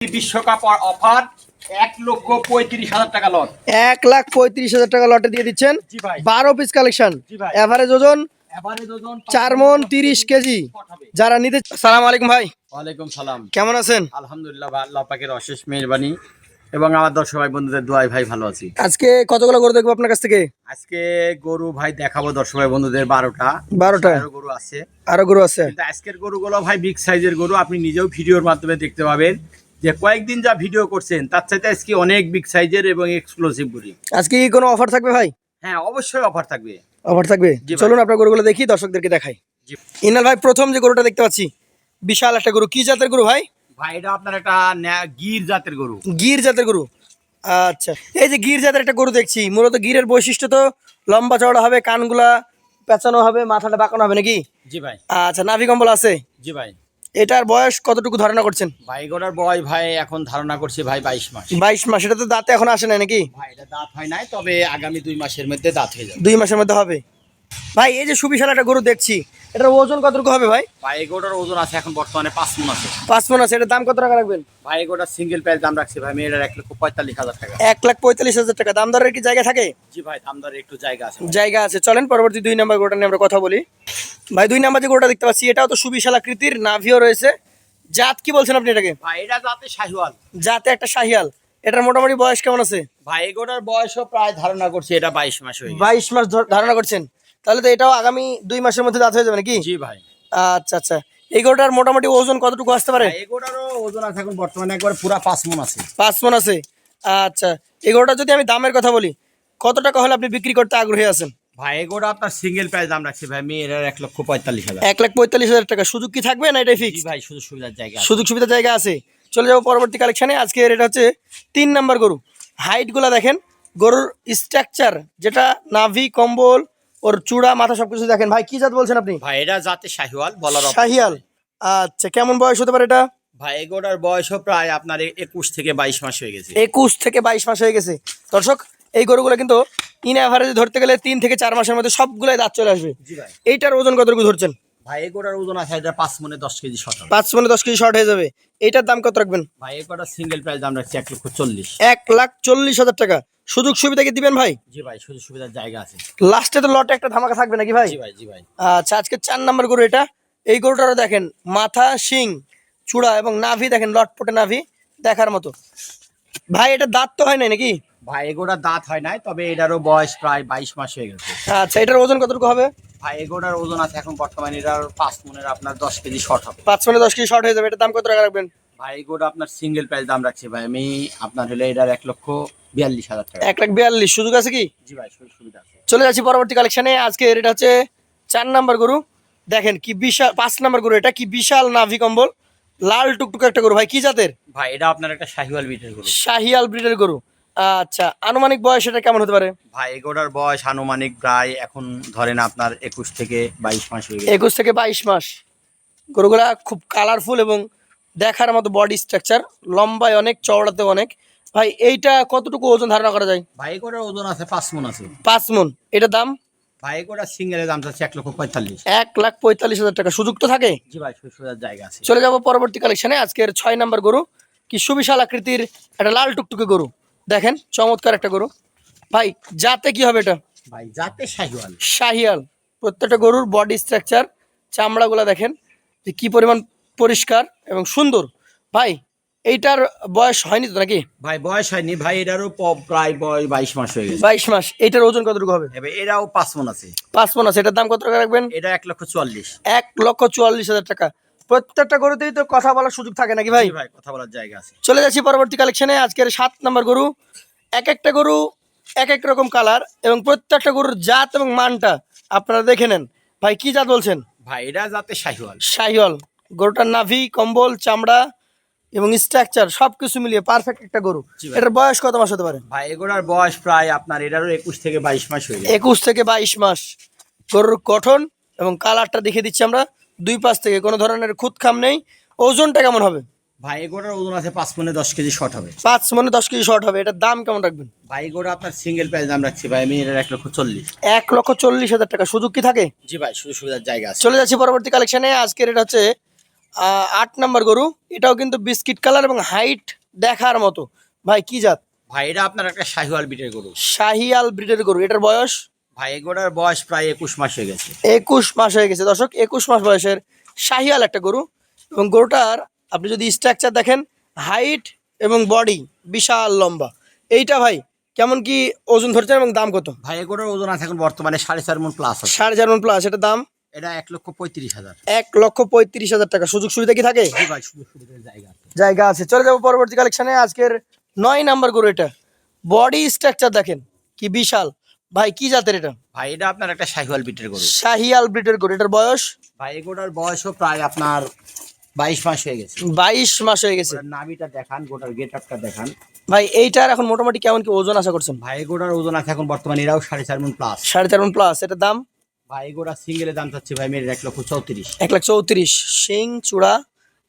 বিশ্বকাপ অফার 1,35,000 টাকা লট। 1,35,000 টাকা লটে দিয়ে দিচ্ছেন। জি ভাই। 12 পিস কালেকশন, এভারেজ ওজন 4 মণ 30 কেজি। যারা নিতে, সালাম আলাইকুম ভাই। ওয়ালাইকুম সালাম। কেমন আছেন? আলহামদুলিল্লাহ ভাই, আল্লাহ পাকের অশেষ মেহেরবানি এবং আমার দর্শক ভাই বন্ধুদের দোয়ায় ভাই ভালো আছি। আজকে কতগুলো গরু দেখবো আপনার কাছ থেকে? আজকে গরু ভাই দেখাবো দর্শক ভাই বন্ধুদের 12টা গরু আছে। আরো গরু আছে, কিন্তু আজকের গরুগুলো ভাই বিগ সাইজের গরু, আপনি নিজেও ভিডিওর মাধ্যমে দেখতে পাবেন যে কয়েকদিন যা ভিডিও করছেন তার চাইতে আজকে অনেক বিগ সাইজের এবং এক্সক্লুসিভ গরু। আজকে কি কোনো অফার থাকবে ভাই? হ্যাঁ অবশ্যই অফার থাকবে। অফার থাকবে, চলুন আপনার গরুগুলো দেখি, দর্শকদেরকে দেখাই। ইনাল ভাই, প্রথম যে গরুটা দেখতে পাচ্ছি বিশাল একটা গরু, কি জাতের গরু ভাই? ভাই এটা আপনার একটা গির জাতের গরু। গির জাতের গরু, আচ্ছা। এই যে গির জাতের একটা গরু দেখছি, মূলত গিরের বৈশিষ্ট্য তো লম্বা চওড়া হবে, কানগুলা পেঁচানো হবে, মাথাটা বাঁকানো হবে নাকি? জি ভাই। আচ্ছা, নাভি কম্বল আছে। জি ভাই। এটার বয়স কতটুকু ধারণা করছেন? ভাই গরুর বয়স ভাই এখন ধারণা করছি ভাই 22 মাস। 22 মাস। এটা তো দাঁতে এখন আসে না নাকি? ভাই এটা দাঁত হয় নাই, তবে আগামী 2 মাসের মধ্যে দাঁত হয়ে যাবে। 2 মাসের মধ্যে হবে। ভাই এই যে সুবিশাল একটা গরু দেখছি, এটার ওজন কতটুকু হবে ভাই? ভাই গরুর ওজন আছে এখন বর্তমানে 5 মণ আছে। 5 মণ আছে। এটার দাম কত টাকা রাখবেন? ভাই গরুর সিঙ্গেল প্রাইস দাম রাখছি ভাই মেয়েটার 1,45,000 টাকা। 1,45,000 টাকা। দাম দরের কি জায়গা থাকে? জি ভাই, দাম দরে একটু জায়গা আছে। জায়গা আছে। চলেন পরবর্তী 2 নাম্বার গরুটা নিয়ে আমরা কথা বলি। ভাই 2 নাম্বার যে গরুটা দেখতে পাচ্ছি, এটাও তো সুবিশাল আকৃতির, নাভিও রয়েছে। জাত কি বলছেন আপনি এটাকে? ভাই এটা জাতে শাহিওয়াল। জাতে একটা শাহিয়াল। এটার মোটামুটি বয়স কেমন আছে? ভাই গরুর বয়সও প্রায় ধারণা করছি এটা 22 মাস হয়ে গেছে। 22 মাস ধারণা করছেন। তাহলে তো এটাও আগামী 2 মাসের মধ্যে দাঁত হয়ে যাবে নাকি? জি ভাই। আচ্ছা আচ্ছা। এই গরুটার মোটামুটি ওজন কতটুকু আসতে পারে? এই গরুরও ওজন আছে এখন বর্তমানে একবার পুরা 5 মণ আছে। 5 মণ আছে। আচ্ছা, এই গরুটা যদি আমি দামের কথা বলি, কত টাকা হলে আপনি বিক্রি করতে আগ্রহী আছেন? ভাই গরু আপনার সিঙ্গেল প্রাইস দাম রাখছি ভাই মেয়েটার 1,45,000। 1,45,000 টাকা। সুযোগ কি থাকবে না এটাই জি ফিক্স? ভাই, সুযোগ সুবিধার জায়গা আছে। সুযোগ সুবিধা জায়গা আছে। চলে যাবো পরবর্তী কালেকশনে। আজকে এটা হচ্ছে 3 নাম্বার গরু। হাইট গুলা দেখেন, গরুর স্ট্রাকচার যেটা, নাভি কম্বল, ওর চূড়া মাথা সবকিছু দেখেন। ভাই কি জাত বলছেন আপনি? ভাই এটা জাতে শাহিওয়াল বলার অপেক্ষা শাহিয়াল। নাই। আচ্ছা, কেমন বয়স হতে পারে এটা? ভাই এগোটার বয়সও প্রায় আপনার 21 থেকে 22 মাস হয়ে গেছে। 21 থেকে 22 মাস হয়ে গেছে। দর্শক, এই গরুগুলো কিন্তু ইন অ্যাভারেজ ধরতে গেলে 3 থেকে 4 মাসের মধ্যে সবগুলাই দাঁত চলে আসবে। জি ভাই। এইটার ওজন কতটুকু ধরছেন? ভাই এগোটার ওজন আছে এটা 5 মণে 10 কেজি শর্ট হবে। 5 মণে 10 কেজি শর্ট হয়ে যাবে। এইটার দাম কত রাখবেন? ভাই এগোটার সিঙ্গেল প্রাইস দাম রাখছি 1,40,000। 1,40,000 টাকা। সুযোগ সুবিধা কি দিবেন ভাই? জি ভাই, সুযোগ সুবিধার জায়গা আছে। লাস্টে তো লটে একটা ধামাকা থাকবে নাকি ভাই? জি ভাই। জি ভাই। আচ্ছা, আজকে 4 নাম্বার গরু এটা। এই গরুটারও দেখেন মাথা, শিং, চূড়া এবং নাভি দেখেন, লটপটে নাভি দেখার মতো। ভাই এটা দাঁত তো হয় নাই নাকি? ভাই এগোটার দাঁত হয় নাই, তবে এটারও বয়স প্রায় 22 মাস হয়ে গেছে। আচ্ছা, এটার ওজন কতটুকু হবে? ভাই এগোটার ওজন আছে এখন বর্তমানে এটার 5 মণের আপনার 10 কেজি শর্ট হবে। 5 মণে 10 কেজি শর্ট হয়ে যাবে। এটার দাম কত টাকা রাখবেন? ভাই এগোটা আপনার সিঙ্গেল প্রাইস দাম রাখছি ভাই আমি আপনার হলে এটার 1,42,000 টাকা। 1,42,000। সুযোগ আছে কি? জি ভাই, সুযোগ সুবিধা আছে। চলে যাচ্ছি পরবর্তী কালেকশনে। আজকে এটা হচ্ছে 4 নাম্বার গরু। দেখেন কি বিশাল, 5 নাম্বার গরু এটা, কি বিশাল নাভি কম্বল, লাল টুকটুকে একটা গরু। ভাই কি জাতের? ভাই এটা আপনার একটা শাহিওয়াল বিটের গরু। শাহিয়াল ব্রিডের গরু। আচ্ছা, আনুমানিক বয়স এটা কেমন হতে পারে? ভাই এগোটার বয়স আনুমানিক প্রায় এখন ধরেন আপনার 21 থেকে 22 মাস হয়ে গেছে। 21 থেকে 22 মাস। গরুগুলা খুব কালারফুল এবং দেখার মতো বডি স্ট্রাকচার, লম্বায় অনেক, চওড়াতে অনেক। ভাই এইটা কতটুকু ওজন ধারণা করা যায়? ভাই এগোটার ওজন আছে 5 মণ আছে। 5 মণ। এটার দাম? ভাই এগোটার সিঙ্গেলের দাম চাচ্ছে 1,45,000। 1,45,000 টাকা। সুযোগ তো থাকে? জি ভাই, সুযোগ সুবিধার জায়গা আছে। চলে যাব পরবর্তী কালেকশনে। আজকের 6 নাম্বার গরু, কি সুবিশাল আকৃতির একটা লাল টুকটুকে গরু। দেখেন চমৎকার একটা গরু। ভাই জাতে কি হবে এটা? ভাই জাতে শাহিওয়াল। শাহিয়াল। প্রত্যেকটা গরুর বডি স্ট্রাকচার, চামড়াগুলা দেখেন যে কি পরিমাণ পরিষ্কার এবং সুন্দর। ভাই এইটার বয়স হয়নি তো নাকি? ভাই বয়স হয়নি ভাই, এটারও প্রায় বয়স 22 মাস হয়ে গেছে। 22 মাস। এইটার ওজন কতটুকু হবে? এবার এরাও 5 মণ আছে। 5 মণ আছে। এটার দাম কত টাকা রাখবেন? এটা 1,44,000। 1,44,000 টাকা। প্রত্যেকটা গরুতেই তো কথা বলার সুযোগ থাকে নাকি ভাই? জি ভাই, কথা বলার জায়গা আছে। চলে যাচ্ছি পরবর্তী কালেকশনে। আজকের 7 নাম্বার গরু। এক একটা গরু এক এক রকম কালার এবং প্রত্যেকটা গরুর জাত এবং মানটা আপনারা দেখে নেন। ভাই কি জাত বলছেন? ভাই এটা জাতে শাহিওয়াল। শাহিওয়াল। গরুটার নাভি, কম্বল, চামড়া এবং স্ট্রাকচার সবকিছু মিলিয়ে পারফেক্ট একটা গরু। জি ভাই। এটার বয়স কত মাস হতে পারে? ভাই এগুলোর বয়স প্রায় আপনার এটারও 21 থেকে 22 মাস হয়ে গেছে। 21 থেকে 22 মাস। গরুর গঠন এবং কালারটা দেখে দিচ্ছি আমরা। দুই পাশ থেকে কোনো ধরনের খুঁতখাম নেই। ওজনটা কেমন হবে? ভাই এগুলোর ওজন আছে 5 মণে 10 কেজি শর্ট হবে। 5 মণে 10 কেজি শর্ট হবে। এটার দাম কেমন রাখবেন? ভাই এগুলো আপনার সিঙ্গেল প্রাইস দাম রাখছি ভাই আমি এটার 1,40,000। 1,40,000 টাকা। সুযোগ কি থাকে? জি ভাই, সুযোগ সুবিধার জায়গা আছে। চলে যাচ্ছি পরবর্তী কালেকশনে। আজকের এটা হচ্ছে 8 নাম্বার গরু, এটাও কিন্তু বিস্কিট কালার এবং হাইট দেখার মতো। ভাই কি জাত? ভাই এটা আপনার একটা শাহিওয়াল বিটের গরু। শাহিয়াল ব্রিডের গরু, এটার বয়স? ভাই এগুলোর বয়স প্রায় 21 মাস হয়ে গেছে। 21 মাস হয়ে গেছে দর্শক, 21 মাস বয়সের শাহিয়াল একটা গরু। এবং গরুটার আপনি যদি স্ট্রাকচার দেখেন, হাইট এবং বডি বিশাল লম্বা। এইটা ভাই কেমন কি ওজন ধরছেন এবং দাম কত? ভাই এগুলোর ওজন আছে এখন বর্তমানে 4.5 মণ প্লাস আছে। 4.5 মণ প্লাস, এটা দাম? এটা 1,35,000। 1,35,000 টাকা। সুযোগ সুবিধা কি থাকে? জি ভাই, সুযোগ সুবিধার জায়গা আছে। জায়গা আছে। চলে যাবো পরবর্তী কালেকশনে। আজকের 9 নাম্বার গরু, এটা বডি স্ট্রাকচার দেখেন কি বিশাল। ভাই কি জাতের এটা? ভাই এটা আপনার একটা শাহিওয়াল বিটের গরু। শাহিয়াল ব্রিডের গরু, এটার বয়স? ভাই এগুলোর বয়সও প্রায় আপনার 22 মাস হয়ে গেছে। 22 মাস হয়ে গেছে। ওটার নাভিটা দেখান, গোটার গেট আপটা দেখান। ভাই এইটার এখন মোটামুটি কেমন কি ওজন আশা করছেন? ভাই এগুলোর ওজন আছে এখন বর্তমানে এরাও 4.5 মণ প্লাস। 4.5 মণ প্লাস, এটার দাম? ভাই এগুলোর সিঙ্গেলের দাম চাচ্ছে ভাই মেয়ের 1,34,000। 1,34,000। শিং চূড়া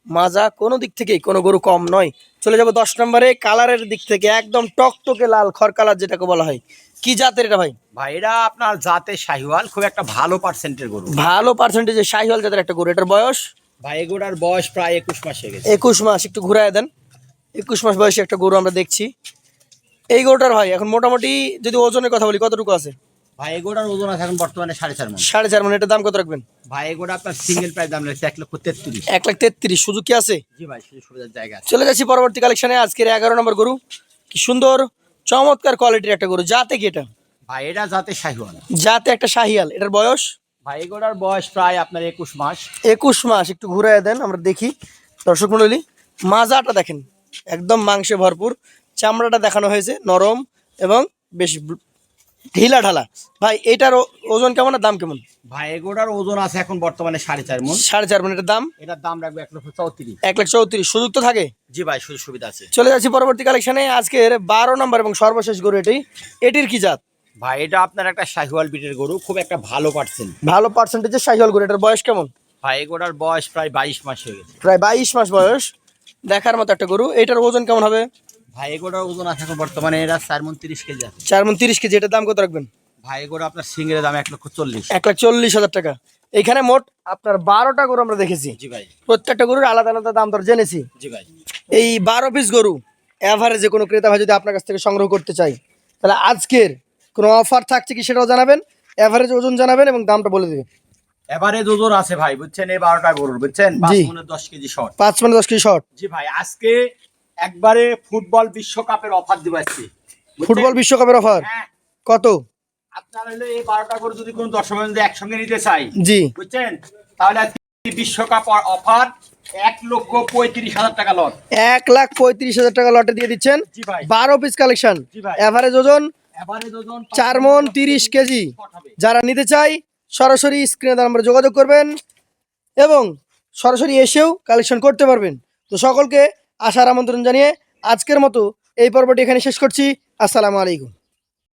মাজা কোনো দিক থেকেই কোনো গরু কম নয়। চলে যাবো 10 নম্বরে। কালারের দিক থেকে একদম টকটকে লাল খড় কালার যেটাকে বলা হয়, কি জাতের এটা ভাই? ভাই এটা আপনার জাতে শাহিওয়াল, খুব একটা ভালো পার্সেন্টের গরু। ভালো পার্সেন্টেজে শাহিওয়াল জাতের একটা গরু, এটার বয়স? ভাই এগুলোর বয়স প্রায় 21 মাস হয়ে গেছে। 21 মাস। একটু ঘুরায় দেন। 21 মাস বয়সী একটা গরু আমরা দেখছি। এই গরুটার ভাই এখন মোটামুটি যদি ওজনের কথা বলি কতটুকু আছে? ভাই এগুলোর ওজন আছে এখন বর্তমানে 4.5 মণ। 4.5 মণ। এটার দাম কত রাখবেন? ভাই এগুলো আপনার সিঙ্গেল প্রাইস দাম রয়েছে 1,33,000। 1,33,000। সুযোগ কি আছে? জি ভাই, সুযোগ সুবিধার জায়গা আছে। চলে যাচ্ছি পরবর্তী কালেকশনে। আজকের 11 নম্বর গরু, কি সুন্দর চমৎকার কোয়ালিটির একটা গরু। জাতে কি এটা? ভাই এটা জাতে শাহিওয়াল। জাতে একটা শাহিয়াল, এটার বয়স? ভাই এগুলোর বয়স প্রায় আপনার 21 মাস। 21 মাস। একটু ঘুরাইয়া দেন আমরা দেখি দর্শক মণ্ডলী। মাজাটা দেখেন একদম মাংসে ভরপুর। চামড়াটা দেখানো হয়েছে নরম এবং বেশ ঢিলা ঢালা। ভাই এটার ওজন কেমন আর দাম কেমন? ভাই এগুলোর ওজন আছে এখন বর্তমানে 4.5 মণ। 4.5 মণ। এটার দাম? এটার দাম রাখবে 1,34,000। 1,34,000। সুযোগ তো থাকে? জি ভাই, সুযোগ সুবিধা আছে। চলে যাচ্ছি পরবর্তী কালেকশনে। আজকের 12 নম্বর এবং সর্বশেষ গরু এটির কি জাত? ভাই এটা আপনার একটা শাহিওয়াল বিটের গরু, খুব একটা ভালো পার্সেন্ট। ভালো পার্সেন্টেজের শাহিওয়াল গরু, এটার বয়স কেমন? ভাই এগুলোর বয়স প্রায় 22 মাস হয়ে গেছে। প্রায় 22 মাস বয়স। দেখার মতো একটা গরু। এটার ওজন কেমন হবে? ভাই এগুলোর ওজন আছে এখন বর্তমানে এরা 4 মণ 30 কেজি আছে। 4 মণ 30 কেজি। এটার দাম কত রাখবেন? ভাই এগুলো আপনার সিঙ্গেলের দাম 1,40,000। 1,40,000 টাকা। এখানে মোট আপনার 12টা গরু আমরা দেখেছি। জি ভাই। প্রত্যেকটা গরুর আলাদা আলাদা দাম দর জেনেছি। জি ভাই। এই 12 পিস গরু এভারেজে কোনো ক্রেতা ভাই যদি আপনার কাছ থেকে সংগ্রহ করতে চাই, তাহলে আজকের কোনো অফার থাকছে কি সেটাও জানাবেন, এভারেজ ওজন জানাবেন এবং দামটা বলে দেবেন। এভারেজ ওজন আছে ভাই, বুঝছেন, এই 12টা গরুর, বুঝছেন, 5 মণে 10 কেজি শর্ট। 5 মানে 10 কেজি শর্ট। জি ভাই, আজকে একবারে ফুটবল বিশ্বকাপের অফার দিব আজকে। বুঝছেন? ফুটবল বিশ্বকাপের অফার হ্যাঁ। কত? আপনার হলো এই 12টা গরু যদি কোনো দর্শক বন্ধু একসঙ্গে নিতে চাই, জি, বুঝছেন, তাহলে আজকে বিশ্বকাপ অফার 1,35,000 টাকা লট। 1,35,000 টাকা লটে দিয়ে দিচ্ছেন। জি ভাই। 12 পিস কালেকশন। জি ভাই। এভারেজ ওজন এভারেজ ওজন 4 মণ 30 কেজি। শর্ট হবে। যারা নিতে চাই সরাসরি স্ক্রিনে তার নাম্বারে যোগাযোগ করবেন এবং সরাসরি এসেও কালেকশন করতে পারবেন। তো সকলকে আসার আমন্ত্রণ জানিয়ে আজকের মতো এই পর্বটি এখানে শেষ করছি। আসসালামু আলাইকুম।